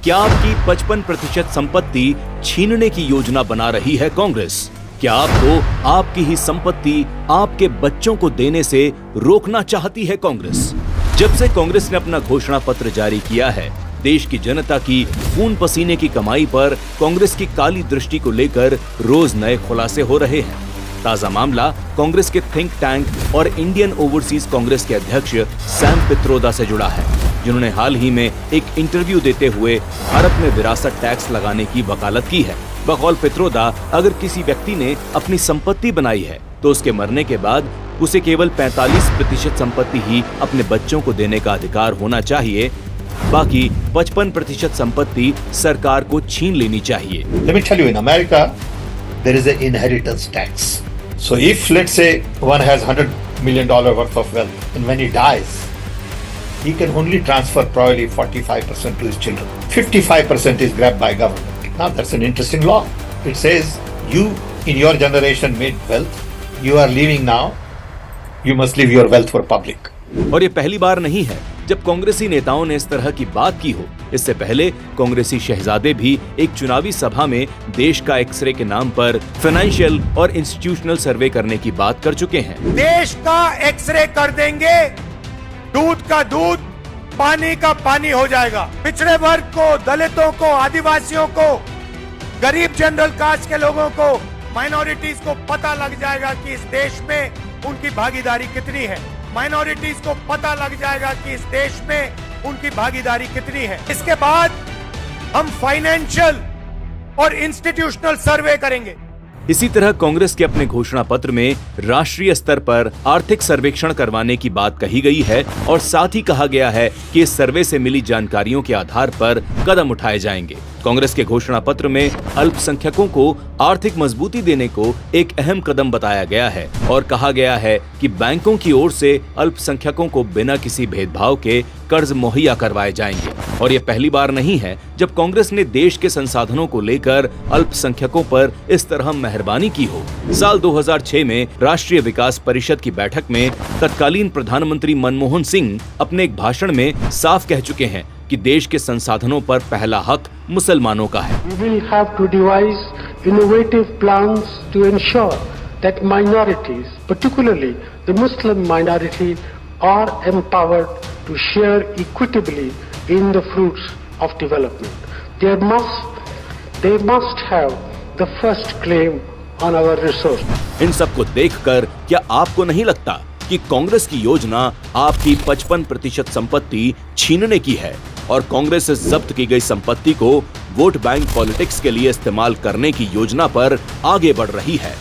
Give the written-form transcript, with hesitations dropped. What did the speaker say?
क्या आपकी 55% संपत्ति छीनने की योजना बना रही है कांग्रेस? क्या आपको आपकी ही संपत्ति आपके बच्चों को देने से रोकना चाहती है कांग्रेस? जब से कांग्रेस ने अपना घोषणा पत्र जारी किया है, देश की जनता की खून पसीने की कमाई पर कांग्रेस की काली दृष्टि को लेकर रोज नए खुलासे हो रहे हैं। ताजा मामला कांग्रेस के थिंक टैंक और इंडियन ओवरसीज कांग्रेस के अध्यक्ष सैम पित्रोदा से जुड़ा है, जिन्होंने हाल ही में एक इंटरव्यू देते हुए भारत में विरासत टैक्स लगाने की वकालत की है। बकौल पित्रोदा, अगर किसी व्यक्ति ने अपनी संपत्ति बनाई है तो उसके मरने के बाद उसे केवल 45% संपत्ति ही अपने बच्चों को देने का अधिकार होना चाहिए, बाकी 55% संपत्ति सरकार को छीन लेनी चाहिए। Let me tell you, in America, there is an inheritance tax. So if, let's say, one has $100 million worth of wealth, and when he dies, he can only transfer probably 45% to his children. 55% is grabbed by government. Now that's an interesting law. It says you in your generation made wealth, you are leaving now, you must leave your wealth for public. और ये पहली बार नहीं है जब कांग्रेसी नेताओं ने इस तरह की बात की हो। इससे पहले कांग्रेसी शहजादे भी एक चुनावी सभा में देश का एक्सरे के नाम पर फाइनेंशियल और इंस्टीट्यूशनल सर्वे करने की बात कर चुके हैं। देश का एक्सरे कर देंगे, दूध का दूध, पानी का पानी हो जाएगा। पिछड़े वर्ग को, दलितों को, आदिवासियों को, गरीब जनरल कास्ट के लोगों को, माइनॉरिटीज को पता लग जाएगा कि इस देश में उनकी भागीदारी कितनी है। माइनॉरिटीज को पता लग जाएगा कि इस देश में उनकी भागीदारी कितनी है। इसके बाद हम फाइनेंशियल और इंस्टीट्यूशनल सर्वे करेंगे। इसी तरह कांग्रेस के अपने घोषणा पत्र में राष्ट्रीय स्तर पर आर्थिक सर्वेक्षण करवाने की बात कही गई है और साथ ही कहा गया है कि इस सर्वे से मिली जानकारियों के आधार पर कदम उठाए जाएंगे। कांग्रेस के घोषणा पत्र में अल्पसंख्यकों को आर्थिक मजबूती देने को एक अहम कदम बताया गया है और कहा गया है कि बैंकों की ओर से अल्पसंख्यकों को बिना किसी भेदभाव के कर्ज मुहैया करवाए जाएंगे। और ये पहली बार नहीं है जब कांग्रेस ने देश के संसाधनों को लेकर अल्पसंख्यकों पर इस तरह मेहरबानी की हो। साल 2006 में राष्ट्रीय विकास परिषद की बैठक में तत्कालीन प्रधानमंत्री मनमोहन सिंह अपने एक भाषण में साफ कह चुके हैं कि देश के संसाधनों पर पहला हक मुसलमानों का है। We will have to devise innovative plans to ensure that minorities, particularly the Muslim minority, are empowered to share equitably in the fruits of development. They must have the first claim on our resources. इन सब को देखकर क्या आपको नहीं लगता कि कांग्रेस की योजना आपकी 55% संपत्ति छीनने की है और कांग्रेस से जब्त की गई संपत्ति को वोट बैंक पॉलिटिक्स के लिए इस्तेमाल करने की योजना पर आगे बढ़ रही है?